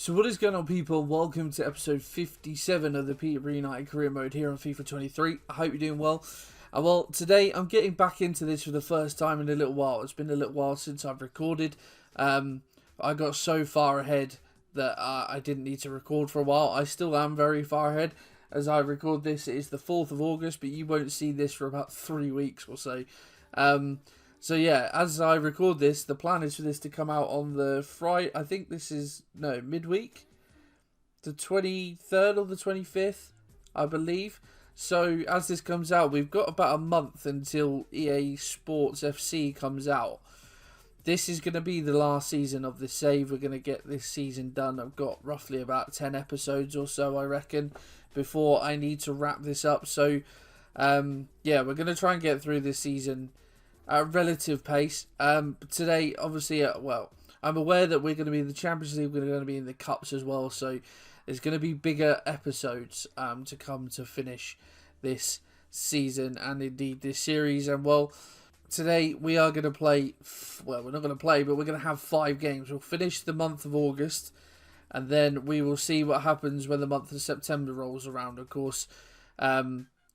So what is going on, people? Welcome to episode 57 of the Peterborough United career mode here on FIFA 23. I hope you're doing well. Well, today I'm getting back into this for the first time in a little while. It's been a little while since I've recorded. I got so far ahead that I didn't need to record for a while. I still am very far ahead. As I record this, it is the 4th of August, but you won't see this for about 3 weeks or so. So yeah, as I record this, the plan is for this to come out on the Friday. I think this is, no, midweek? The 23rd or the 25th, I believe. So as this comes out, we've got about a month until EA Sports FC comes out. This is going to be the last season of the save. We're going to get this season done. I've got roughly about 10 episodes or so, I reckon, before I need to wrap this up. So, yeah, we're going to try and get through this season at a relative pace. Today, obviously, well, I'm aware that we're going to be in the Champions League. We're going to be in the Cups as well. So, there's going to be bigger episodes to come to finish this season and indeed this series. And, well, today we are going to play, well, we're not going to play, but we're going to have 5 games. We'll finish the month of August, and then we will see what happens when the month of September rolls around, of course.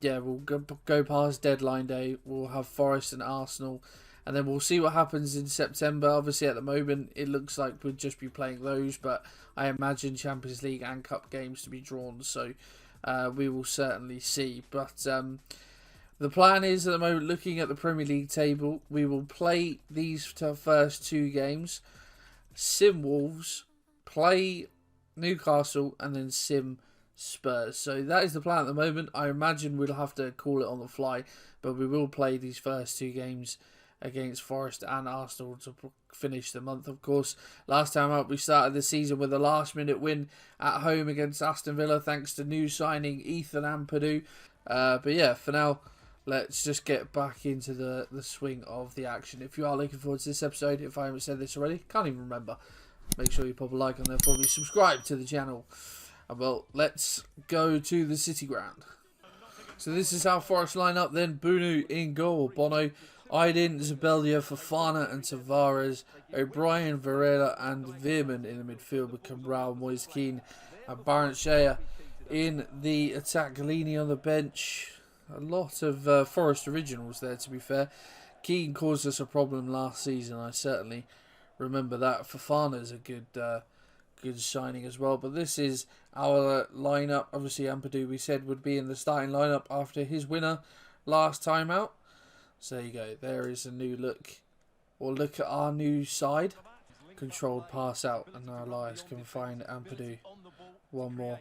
Yeah, we'll go past deadline day. We'll have Forest and Arsenal, and then we'll see what happens in September. Obviously, at the moment, it looks like we'll just be playing those, but I imagine Champions League and Cup games to be drawn, so we will certainly see. But the plan is, at the moment, looking at the Premier League table, we will play these first 2 games, sim Wolves, play Newcastle, and then sim Spurs. So that is the plan at the moment. I imagine we'll have to call it on the fly, but we will play these first 2 games against Forest and Arsenal to finish the month, of course. Last time out, we started the season with a last-minute win at home against Aston Villa, thanks to new signing Ethan Ampadu. But yeah, for now, let's just get back into the swing of the action. If you are looking forward to this episode, if I haven't said this already, can't even remember, make sure you pop a like on there, probably subscribe to the channel. Well, let's go to the City ground. So this is our Forest lineup then. Bunu in goal, Bono, Aydin, Zabelia, Fofana and Tavares, O'Brien, Varela and Veerman in the midfield with Cabral, Moise Keane and Barrenshire in the attack. Galini on the bench. A lot of Forest originals there, to be fair. Keane caused us a problem last season, I certainly remember that. Fofana's a good signing as well. But this is our lineup. Obviously, Ampadu, we said, would be in the starting lineup after his winner last time out. So there you go. There is a new look. Or look at our new side. Controlled pass out. And now Elias can find Ampadu. One more.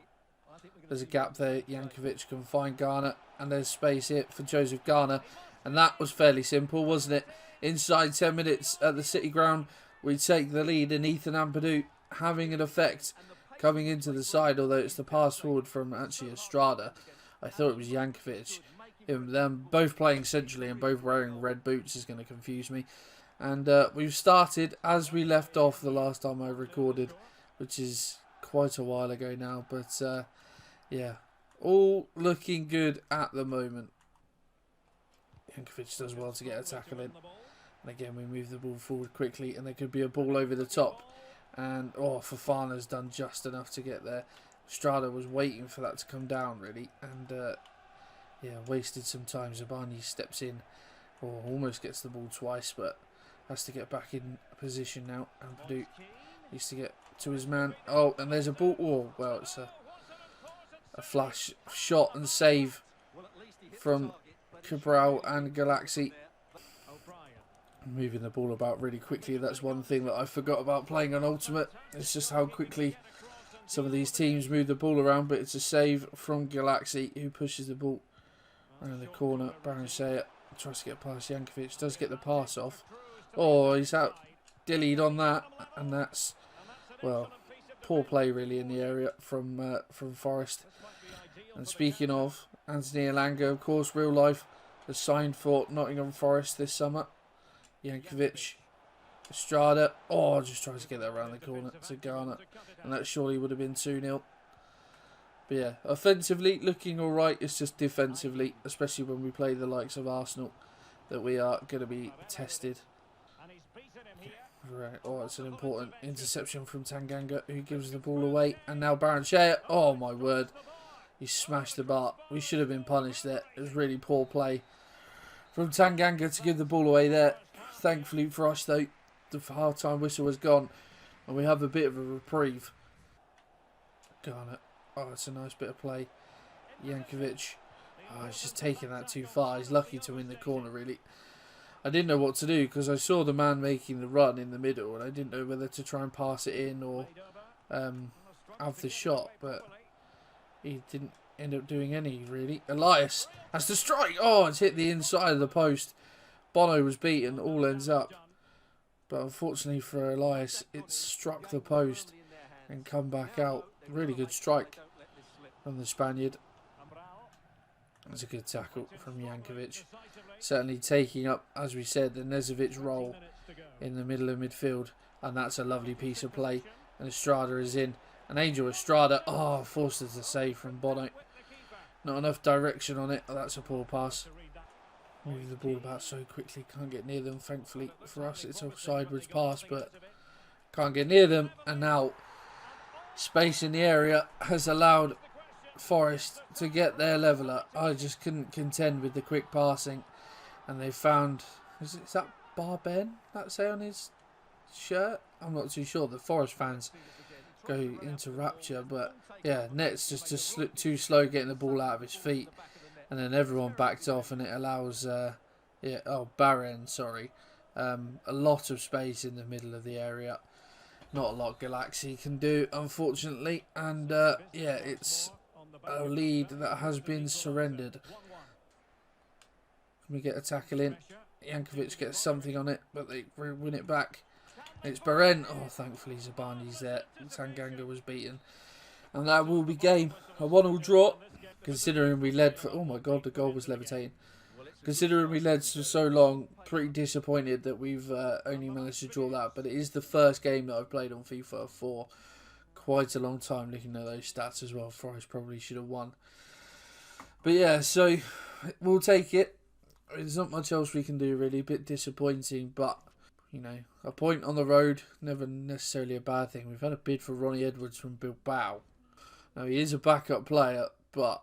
There's a gap there. Jankovic can find Garner. And there's space here for Joseph Garner. And that was fairly simple, wasn't it? Inside 10 minutes at the City ground, we take the lead. And Ethan Ampadu having an effect coming into the side, although it's the pass forward from actually Estrada. I thought it was Jankovic. Them both playing centrally and both wearing red boots is going to confuse me. And we've started as we left off the last time I recorded, which is quite a while ago now. But yeah, all looking good at the moment. Jankovic does well to get a tackle in. And again, we move the ball forward quickly, and there could be a ball over the top. And, oh, Fofana's done just enough to get there. Strada was waiting for that to come down, really. And, yeah, wasted some time. Zabani steps in, or almost gets the ball twice, but has to get back in position now. Ampadu needs to get to his man. Oh, and there's a ball. Oh, well, it's a flash shot and save from Cabral and Galaxy. Moving the ball about really quickly. That's one thing that I forgot about playing on Ultimate. It's just how quickly some of these teams move the ball around. But it's a save from Galaxy, who pushes the ball around the corner. Barrenshire tries to get past Jankovic. Does get the pass off. Oh, he's out dillied on that. And that's, well, poor play really in the area from Forest. And speaking of, Anthony Elanga, of course, real life, has signed for Nottingham Forest this summer. Jankovic, Estrada, oh, just tries to get that around the corner to Garner, and that surely would have been 2-0. But yeah, offensively looking alright. It's just defensively, especially when we play the likes of Arsenal, that we are going to be tested. Right. Oh, it's an important interception from Tanganga, who gives the ball away. And now Baranchea. Oh, my word. He smashed the bar. We should have been punished there. It was really poor play from Tanganga to give the ball away there. Thankfully for us, though, the half-time whistle was gone. And we have a bit of a reprieve. Garnet. Oh, it's a nice bit of play. Jankovic. Oh, he's just taking that too far. He's lucky to win the corner, really. I didn't know what to do because I saw the man making the run in the middle and I didn't know whether to try and pass it in or have the shot, but he didn't end up doing any, really. Elias has to strike. Oh, it's hit the inside of the post. Bono was beaten. All ends up. But unfortunately for Elias, it struck the post and come back out. Really good strike from the Spaniard. That's a good tackle from Jankovic. Certainly taking up, as we said, the Nezovic role in the middle of midfield. And that's a lovely piece of play. And Estrada is in. And Angel Estrada, oh, forced us to save from Bono. Not enough direction on it. Oh, that's a poor pass. Move the ball about so quickly. Can't get near them. Thankfully for us, it's a sideways pass, but can't get near them. And now space in the area has allowed Forest to get their leveller. I just couldn't contend with the quick passing. And they found... Is that Barben that say on his shirt? I'm not too sure. The Forest fans go into rapture, but yeah, Net's just too slow getting the ball out of his feet, and then everyone backed off, and it allows Barren, a lot of space in the middle of the area. Not a lot Galaxy can do, unfortunately, and yeah, it's a lead that has been surrendered. Can we get a tackle in? Jankovic gets something on it, but they win it back. It's Baren. Oh, thankfully Zabani's there. Tanganga was beaten. And that will be game. A 1-1 draw. Considering we led for... Oh my god, the goal was levitating. Considering we led for so long, pretty disappointed that we've only managed to draw that. But it is the first game that I've played on FIFA for quite a long time. Looking at those stats as well. Forest probably should have won. But yeah, so we'll take it. There's not much else we can do really. A bit disappointing, but... You know, a point on the road, never necessarily a bad thing. We've had a bid for Ronnie Edwards from Bilbao. Now, he is a backup player, but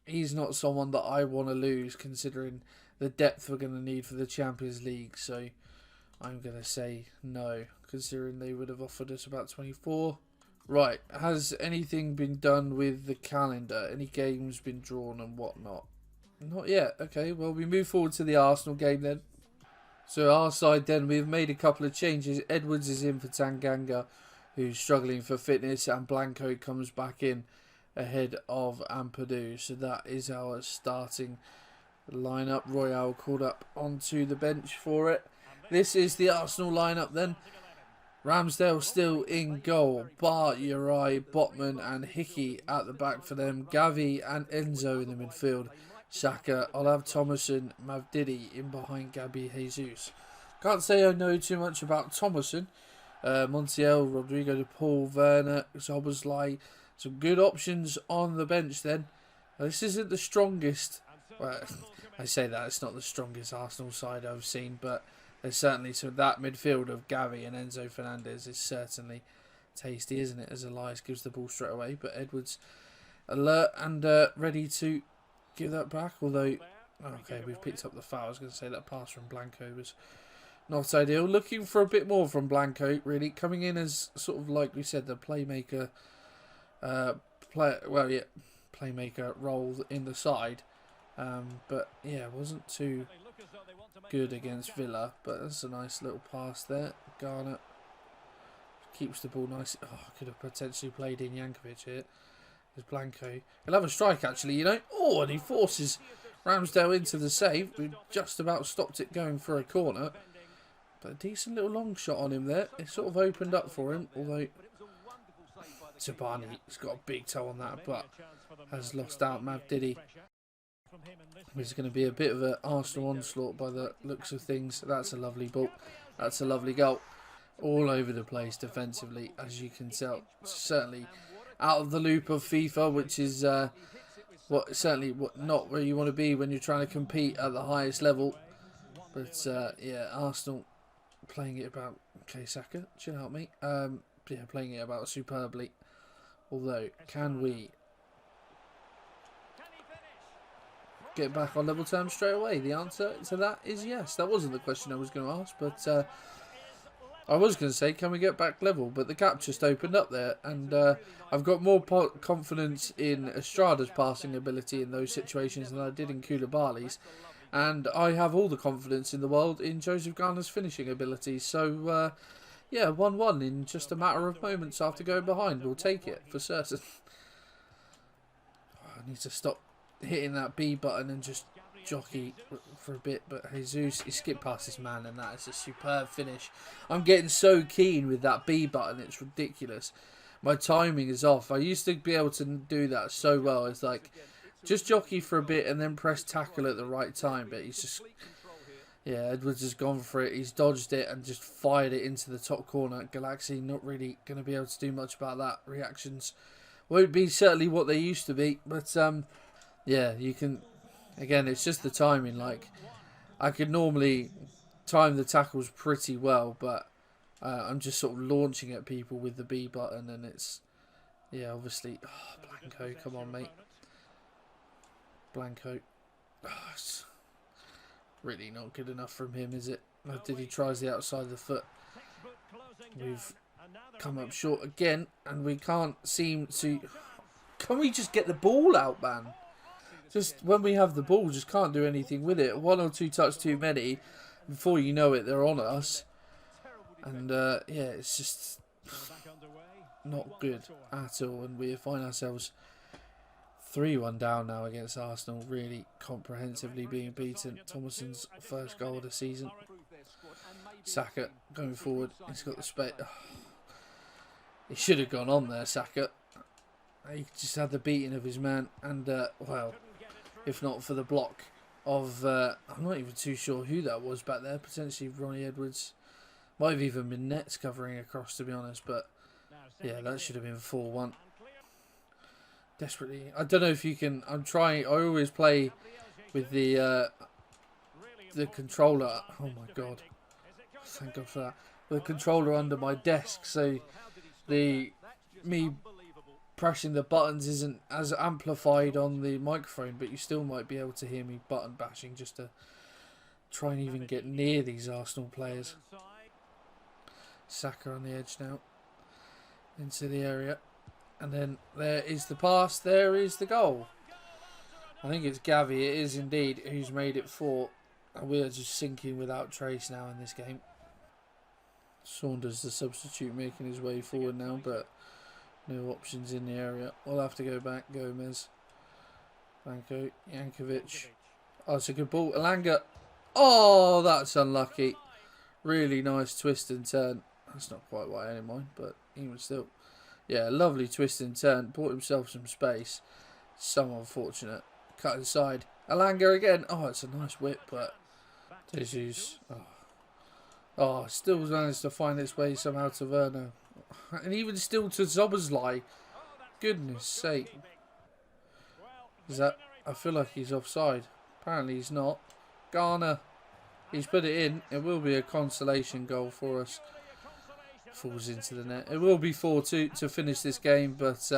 he's not someone that I want to lose, considering the depth we're going to need for the Champions League. So, I'm going to say no, considering they would have offered us about 24. Right, has anything been done with the calendar? Any games been drawn and whatnot? Not yet. Okay, well, we move forward to the Arsenal game then. So our side then, we've made a couple of changes. Edwards is in for Tanganga, who's struggling for fitness, and Blanco comes back in ahead of Ampadu. So that is our starting lineup. Royale called up onto the bench for it. This is the Arsenal lineup then. Ramsdale still in goal. Bar, Uri, Botman and Hickey at the back for them. Gavi and Enzo in the midfield. Saka, Olav Thomason, Mavdidi in behind Gabi Jesus. Can't say I know too much about Thomason. Montiel, Rodrigo de Paul, Werner, Zoboslai. Some good options on the bench then. This isn't the strongest. Well, I say that it's not the strongest Arsenal side I've seen, but there's certainly some. That midfield of Gavi and Enzo Fernandez is certainly tasty, isn't it? As Elias gives the ball straight away, but Edwards alert and ready to give that back, although... Okay, we've picked up the foul. I was going to say that pass from Blanco was not ideal. Looking for a bit more from Blanco, really. Coming in as sort of, like we said, the playmaker... playmaker role in the side. But, yeah, wasn't too good against Villa. But that's a nice little pass there. Garnet keeps the ball nice. Oh, could have potentially played in Jankovic here. There's Blanco. He'll have a strike, actually, you know. Oh, and he forces Ramsdale into the save. We just about stopped it going for a corner. But a decent little long shot on him there. It sort of opened up for him, although Tabani's got a big toe on that, but has lost out Mavdidi. It's going to be a bit of an Arsenal onslaught by the looks of things. That's a lovely ball. That's a lovely goal. All over the place defensively, as you can tell. Certainly out of the loop of FIFA, which is not where you want to be when you're trying to compete at the highest level. But yeah, Arsenal playing it about... Okay, Saka, chill out, mate. Yeah, playing it about superbly. Although, can we get back on level terms straight away? The answer to that is yes. That wasn't the question I was going to ask, but I was going to say, can we get back level? But the gap just opened up there, and I've got more confidence in Estrada's passing ability in those situations than I did in Koulibaly's. And I have all the confidence in the world in Joseph Garner's finishing ability. So, yeah, 1-1 in just a matter of moments after going behind. We'll take it, for certain. I need to stop hitting that B button and just jockey for a bit. But Jesus, he skipped past his man, and that is a superb finish. I'm getting so keen with that B button, it's ridiculous. My timing is off. I used to be able to do that so well. It's like, just jockey for a bit and then press tackle at the right time. But he's just... Yeah, Edwards has gone for it. He's dodged it and just fired it into the top corner. Galaxy not really going to be able to do much about that. Reactions won't be certainly what they used to be. But, yeah, you can... Again, it's just the timing. Like, I could normally time the tackles pretty well, but I'm just sort of launching at people with the B button, and it's... Yeah, obviously... Oh, Blanco, come on, mate. Blanco. Oh, it's really not good enough from him, is it? Did he tries the outside of the foot? We've come up short again, and we can't seem to... Can we just get the ball out, man? Just when we have the ball, just can't do anything with it. 1 or 2 touches too many. Before you know it, they're on us. And, yeah, it's just not good at all. And we find ourselves 3-1 down now against Arsenal, really comprehensively being beaten. Thomason's first goal of the season. Saka going forward. He's got the space. Oh. He should have gone on there, Saka. He just had the beating of his man. And, well, if not for the block of... I'm not even too sure who that was back there. Potentially Ronnie Edwards. Might have even been Nets covering across, to be honest. But, yeah, that should have been 4-1. Desperately, I don't know if you can. I'm trying. I always play with the controller. Oh my god! Thank God for that. The controller under my desk, so me pressing the buttons isn't as amplified on the microphone, but you still might be able to hear me button bashing just to try and even get near these Arsenal players. Saka on the edge now into the area. And then there is the pass. There is the goal. I think it's Gavi. It is indeed who's made it 4. And we are just sinking without trace now in this game. Saunders, the substitute, making his way forward now, but no options in the area. We'll have to go back. Gomez. Blanco. Jankovic. Oh, it's a good ball. Elanga. Oh, that's unlucky. Really nice twist and turn. That's not quite what I had in mind, but even still. Yeah, lovely twist and turn. Bought himself some space. So unfortunate. Cut inside. Elanga again. Oh, it's a nice whip, but... Jesus. Oh, still managed to find its way somehow to Werner. And even still to Zoboslai. Goodness sake. Is that... I feel like he's offside. Apparently he's not. Garner. He's put it in. It will be a consolation goal for us. Falls into the net. It will be 4-2 to finish this game, but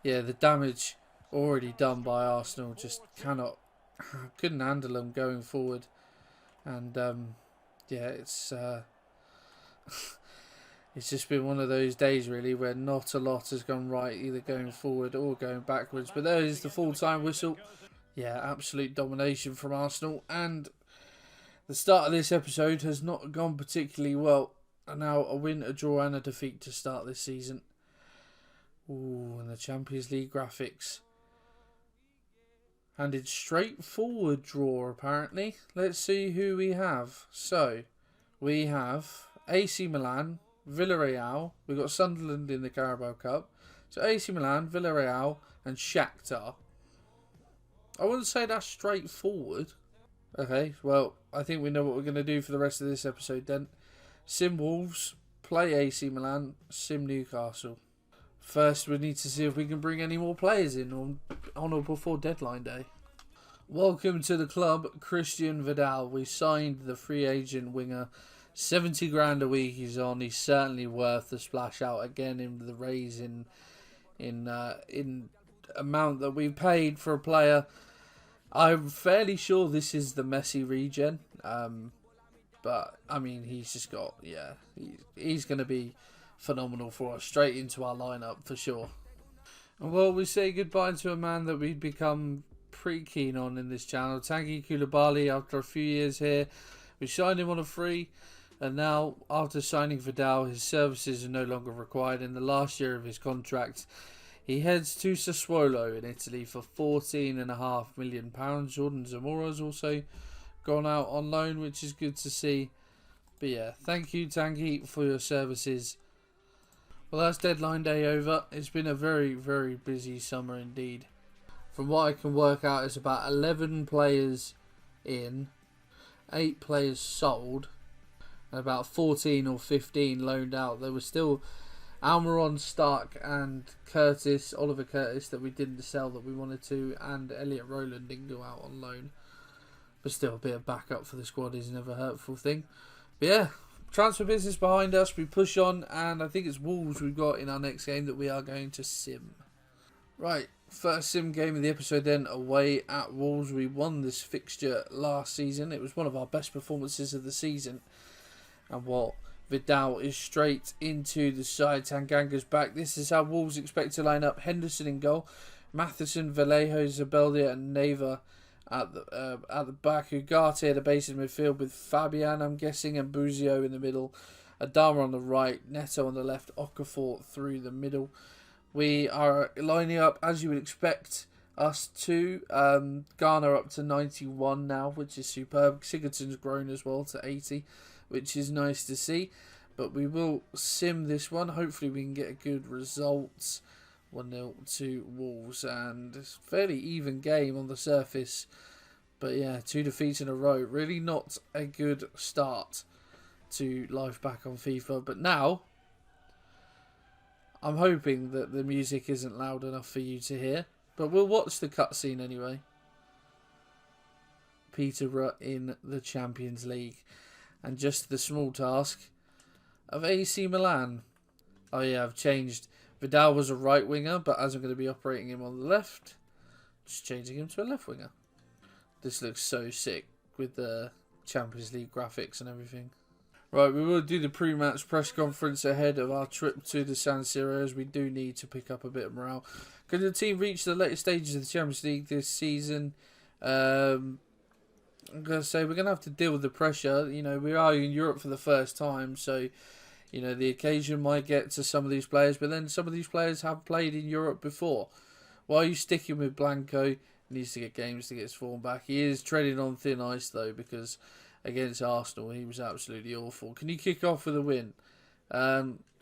yeah, the damage already done by Arsenal just couldn't handle them going forward, and yeah, it's just been one of those days really where not a lot has gone right, either going forward or going backwards. But there is the full-time whistle. Yeah, absolute domination from Arsenal, and the start of this episode has not gone particularly well. And now a win, a draw and a defeat to start this season. Ooh, and the Champions League graphics. Handed straight forward draw apparently. Let's see who we have. So, we have AC Milan, Villarreal. We've got Sunderland in the Carabao Cup. So AC Milan, Villarreal and Shakhtar. I wouldn't say that's straightforward. Okay, well, I think we know what we're going to do for the rest of this episode then. Sim Wolves, play AC Milan, Sim Newcastle. First, we need to see if we can bring any more players in on or before deadline day. Welcome to the club, Christian Vidal. We signed the free agent winger 70 grand a week he's on. He's certainly worth the splash out again in the raise in amount that we paid for a player. I'm fairly sure this is the Messi regen. But I mean, he's just got, yeah, he's going to be phenomenal for us, straight into our lineup for sure. And well, we say goodbye to a man that we've become pretty keen on in this channel, Tanguy Koulibaly. After a few years here, we signed him on a free, and now after signing Vidal, his services are no longer required. In the last year of his contract, he heads to Sassuolo in Italy for £14.5 million. Jordan Zamora's also gone out on loan, which is good to see. But yeah, thank you, Tanguy, for your services. Well, that's deadline day over. It's been a very, very busy summer indeed. From what I can work out, it's about 11 players in, 8 players sold, and about 14 or 15 loaned out. There was still Almiron, Stark and Oliver Curtis, that we didn't sell that we wanted to, and Elliot Rowland didn't go out on loan. But still, a bit of backup for the squad is never a hurtful thing. But yeah, transfer business behind us. We push on, and I think it's Wolves we've got in our next game that we are going to sim. Right, first sim game of the episode then, away at Wolves. We won this fixture last season. It was one of our best performances of the season. And what, Vidal is straight into the side. Tanganga's back. This is how Wolves expect to line up. Henderson in goal. Matheson, Vallejo, Zabeldia and Neva at the back. Ugarte at the base of the midfield with Fabian, I'm guessing, and Buzio in the middle. Adama on the right, Neto on the left, Okafor through the middle. We are lining up as you would expect us to. Garner up to 91 now, which is superb. Sigurdsson's grown as well to 80, which is nice to see. But we will sim this one. Hopefully we can get a good result. 1-0 to Wolves, and it's a fairly even game on the surface. But yeah, 2 defeats in a row. Really not a good start to life back on FIFA. But now, I'm hoping that the music isn't loud enough for you to hear. But we'll watch the cutscene anyway. Peterborough in the Champions League. And just the small task of AC Milan. Oh yeah, I've changed. Vidal was a right winger, but as I'm going to be operating him on the left, just changing him to a left winger. This looks so sick with the Champions League graphics and everything. Right, we will do the pre-match press conference ahead of our trip to the San Siro, as we do need to pick up a bit of morale. Could the team reach the later stages of the Champions League this season? I'm going to say we're going to have to deal with the pressure. You know, we are in Europe for the first time, so you know, the occasion might get to some of these players, but then some of these players have played in Europe before. Why are you sticking with Blanco? He needs to get games to get his form back. He is treading on thin ice, though, because against Arsenal, he was absolutely awful. Can you kick off with a win?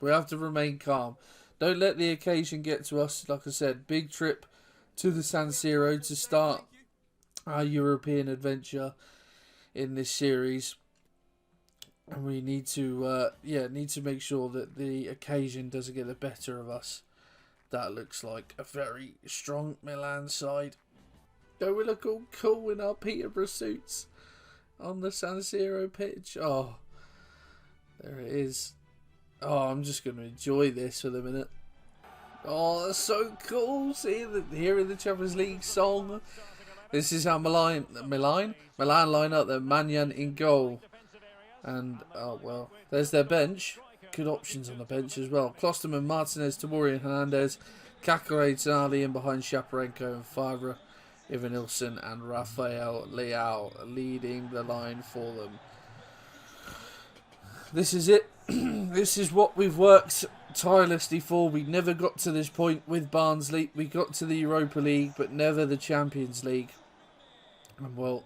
We have to remain calm. Don't let the occasion get to us. Like I said, big trip to the San Siro to start our European adventure in this series. And we need to, make sure that the occasion doesn't get the better of us. That looks like a very strong Milan side. Don't we look all cool in our Peterborough suits on the San Siro pitch? Oh, there it is. Oh, I'm just going to enjoy this for the minute. Oh, that's so cool. Hearing the Champions League song. This is how Milan line up. They're Mannion in goal. And, oh well, there's their bench. Good options on the bench as well. Klosterman, Martinez, Tamori and Hernandez. Kakare, Tonali in behind Shaparenko and Favre, Ivanilson and Rafael Leao leading the line for them. This is it. This is what we've worked tirelessly for. We never got to this point with Barnsley. We got to the Europa League, but never the Champions League. And well,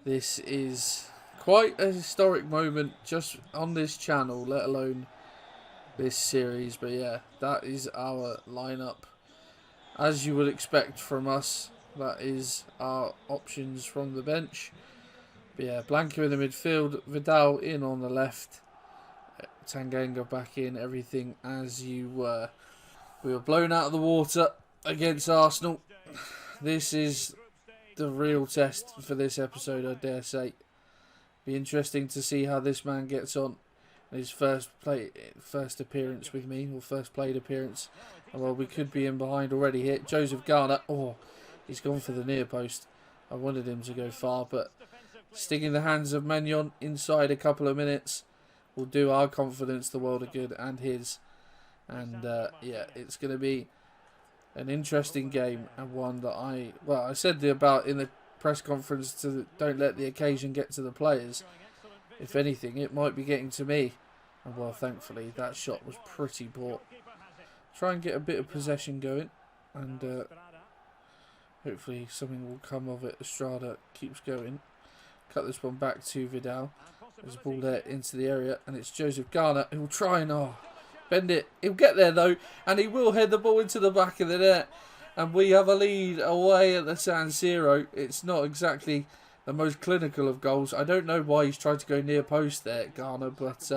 this is quite a historic moment just on this channel, let alone this series. But yeah, that is our lineup. As you would expect from us, that is our options from the bench. But yeah, Blanco in the midfield, Vidal in on the left, Tanganga back in, everything as you were. We were blown out of the water against Arsenal. This is the real test for this episode, I dare say. Be interesting to see how this man gets on in his first appearance with me, or first played appearance. Well, we could be in behind already here. Joseph Garner, oh, he's gone for the near post. I wanted him to go far, but sticking the hands of Magnon inside a couple of minutes will do our confidence the world of good, and his. And yeah, it's going to be an interesting game, and one that I said about in the press conference to don't let the occasion get to the players. If anything, it might be getting to me. And well, thankfully, that shot was pretty poor. Try and get a bit of possession going, and hopefully something will come of it. Estrada keeps going. Cut this one back to Vidal. There's a ball there into the area, and it's Joseph Garner who will try and bend it. He'll get there though, and he will head the ball into the back of the net. And we have a lead away at the San Siro. It's not exactly the most clinical of goals. I don't know why he's tried to go near post there, Garner, but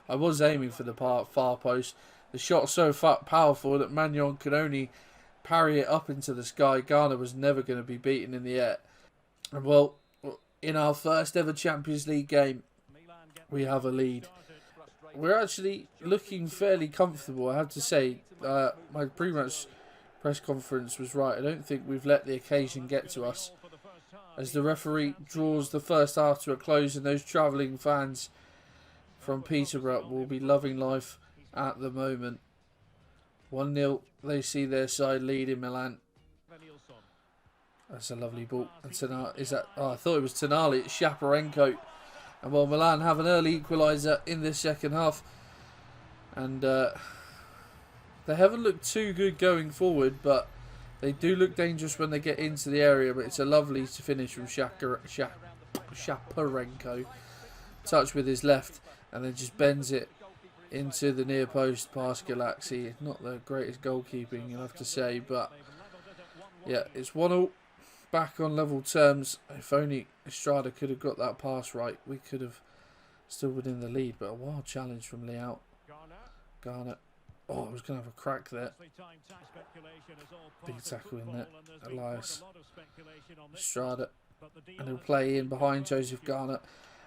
I was aiming for the far post. The shot's so powerful that Magnon could only parry it up into the sky. Garner was never going to be beaten in the air. And well, in our first ever Champions League game, we have a lead. We're actually looking fairly comfortable, I have to say. My pre-match press conference was right. I don't think we've let the occasion get to us. As the referee draws the first half to a close, and those travelling fans from Peterborough will be loving life at the moment. 1-0, they see their side lead in Milan. That's a lovely ball. And I thought it was Tonali. It's Shaparenko. And well, Milan have an early equaliser in this second half. And they haven't looked too good going forward, but they do look dangerous when they get into the area. But it's a lovely finish from Shaparenko. Touch with his left, and then just bends it into the near post past Galaxy. Not the greatest goalkeeping, you'll have to say, but yeah, it's 1-1. Back on level terms. If only Estrada could have got that pass right, we could have still been in the lead. But a wild challenge from Leao. Garner. Oh, I was going to have a crack there. Big tackle in there. Elias. Estrada. And he'll play in behind Joseph Garner.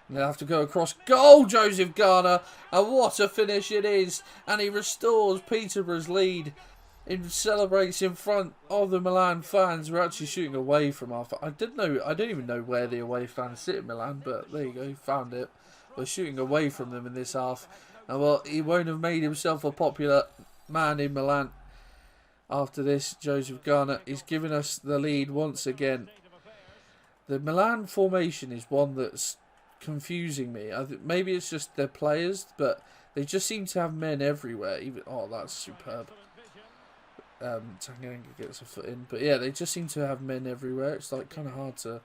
And they'll have to go across. Goal, Joseph Garner! And what a finish it is! And he restores Peterborough's lead. He celebrates in front of the Milan fans. We're actually shooting away from our... I don't even know where the away fans sit in Milan, but there you go, found it. We're shooting away from them in this half. And well, he won't have made himself a popular man in Milan after this. Joseph Garner is giving us the lead once again. The Milan formation is one that's confusing me. Maybe it's just their players, but they just seem to have men everywhere. Oh, that's superb. Tanganga gets a foot in, but yeah, they just seem to have men everywhere. It's like kind of hard to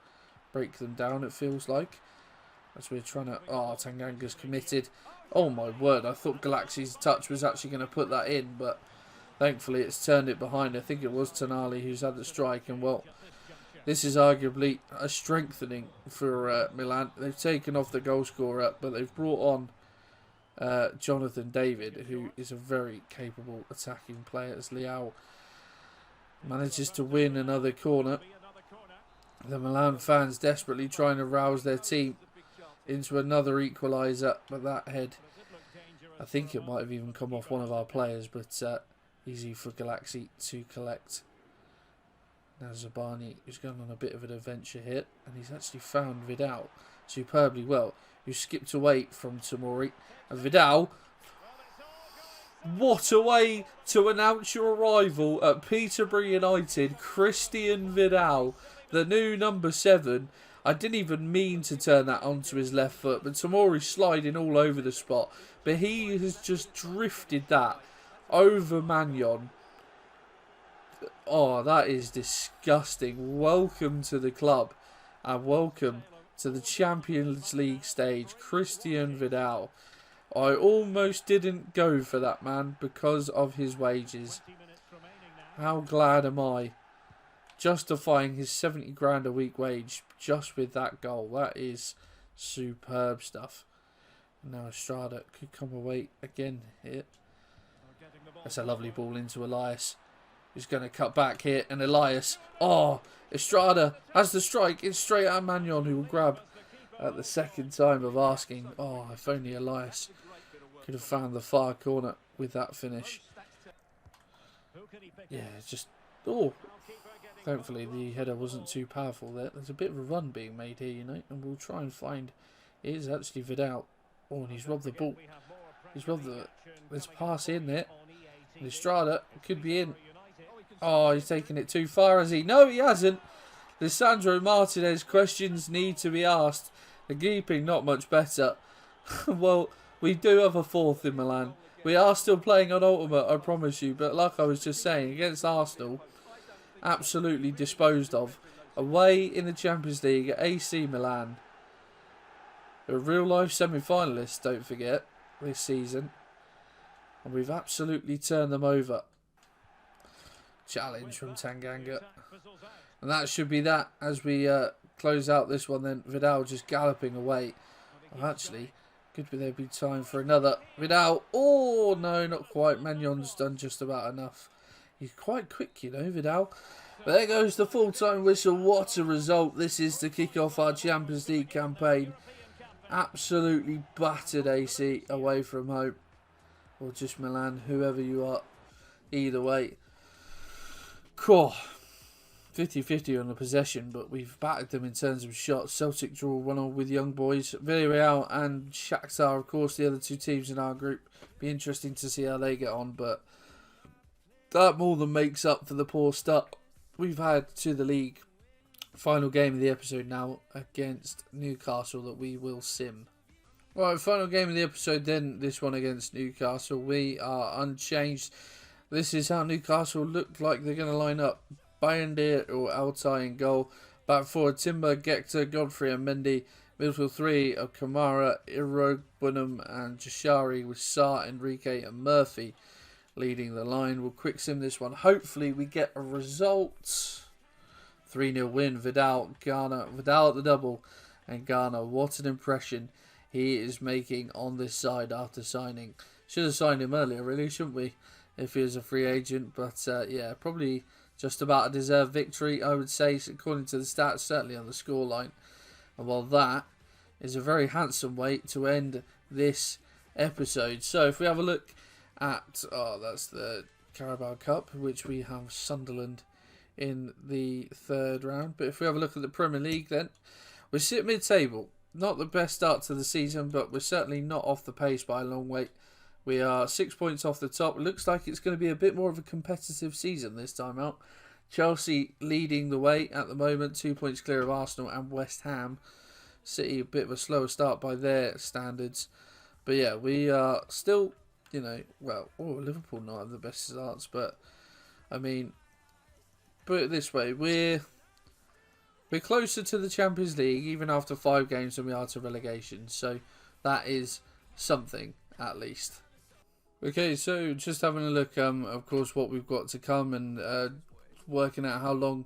break them down, it feels like, as we're trying to... Oh, Tanganga's committed. Oh my word, I thought Galaxy's touch was actually going to put that in, but thankfully it's turned it behind. I think it was Tonali who's had the strike, and well, this is arguably a strengthening for Milan. They've taken off the goal scorer, but they've brought on Jonathan David, who is a very capable attacking player, as Leao manages to win another corner. The Milan fans desperately trying to rouse their team into another equaliser, but that head, I think it might have even come off one of our players, but easy for Galaxy to collect. Now Zabani is going on a bit of an adventure here, and he's actually found Vidal superbly well, who skipped away from Tomori. And Vidal, what a way to announce your arrival at Peterborough United. Christian Vidal, the new number 7. I didn't even mean to turn that onto his left foot, but Tomori's sliding all over the spot. But he has just drifted that over Magnon. Oh, that is disgusting. Welcome to the club, and welcome to the Champions League stage, Christian Vidal. I almost didn't go for that man because of his wages. How glad am I? Justifying his 70 grand a week wage just with that goal. That is superb stuff. Now Estrada could come away again here. That's a lovely ball into Elias, who's going to cut back here. And Elias, oh, Estrada has the strike. It's straight at Magnon, who will grab at the second time of asking. Oh, if only Elias could have found the far corner with that finish. Yeah, it's just... Oh, thankfully the header wasn't too powerful there. There's a bit of a run being made here, you know, and we'll try and find... It is actually Vidal. Oh, and he's robbed the ball. He's robbed the... There's a pass in there. And Estrada could be in. Oh, he's taking it too far, has he? No, he hasn't. Lisandro Martinez, questions need to be asked. The keeping not much better. Well, we do have a fourth in Milan. We are still playing on Ultimate, I promise you. But like I was just saying, against Arsenal, absolutely disposed of. Away in the Champions League at AC Milan. They're real life semi-finalists, don't forget, this season. And we've absolutely turned them over. Challenge from Tanganga. And that should be that as we close out this one then. Vidal just galloping away. Oh, actually, could there be time for another. Vidal. Oh, no, not quite. Magnon's done just about enough. He's quite quick, you know, Vidal. But there goes the full-time whistle. What a result. This is to kick off our Champions League campaign. Absolutely battered AC away from home. Or just Milan, whoever you are. Either way. Cool. 50-50 on the possession, but we've battered them in terms of shots. Celtic draw 1-1 with Young Boys. Villarreal and Shakhtar, of course, the other two teams in our group. Be interesting to see how they get on, but that more than makes up for the poor start we've had to the league. Final game of the episode now against Newcastle that we will sim. Right, final game of the episode then, this one against Newcastle. We are unchanged. This is how Newcastle look like they're going to line up. Bayindir or Altay in goal. Back forward, Timber, Gekta, Godfrey and Mendy. Midfield three of Kamara, Irogbunum and Jashari with Sarr, Enrique and Murphy leading the line. We'll quick sim this one. Hopefully we get a result. 3-0 win. Vidal, Ghana. Vidal at the double. And Ghana, what an impression he is making on this side after signing. Should have signed him earlier, really, shouldn't we? If he was a free agent. But yeah, probably just about a deserved victory, I would say, according to the stats, certainly on the scoreline. And while that is a very handsome way to end this episode. So if we have a look at, that's the Carabao Cup, which we have Sunderland in the third round. But if we have a look at the Premier League then, we sit mid-table. Not the best start to the season, but we're certainly not off the pace by a long way. We are 6 points off the top. It looks like it's going to be a bit more of a competitive season this time out. Chelsea leading the way at the moment, 2 points clear of Arsenal and West Ham. City a bit of a slower start by their standards. But yeah, we are still, you know, well, Liverpool not have the best starts, but I mean, put it this way, we're closer to the Champions League even after 5 games than we are to relegation. So that is something at least. Okay, so just having a look, of course, what we've got to come and working out how long,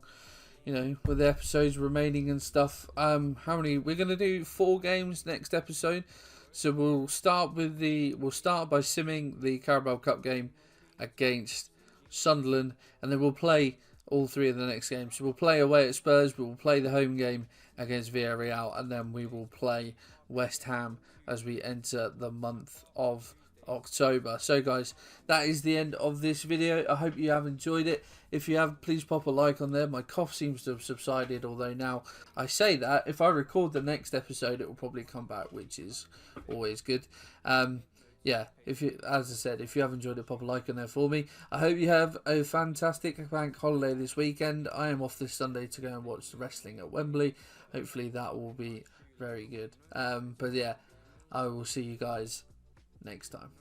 you know, with the episodes remaining and stuff. How many? We're going to do 4 games next episode. So we'll start by simming the Carabao Cup game against Sunderland, and then we'll play all 3 of the next games. So we'll play away at Spurs, but we'll play the home game against Villarreal, and then we will play West Ham as we enter the month of October. So guys, that is the end of this video. I hope you have enjoyed it. If you have, please pop a like on there. My cough seems to have subsided, although now I say that, if I record the next episode it will probably come back, which is always good. Yeah, if you, as I said, if you have enjoyed it, pop a like on there for me. I hope you have a fantastic bank holiday this weekend. I am off this Sunday to go and watch the wrestling at Wembley. Hopefully that will be very good. But yeah, I will see you guys next time.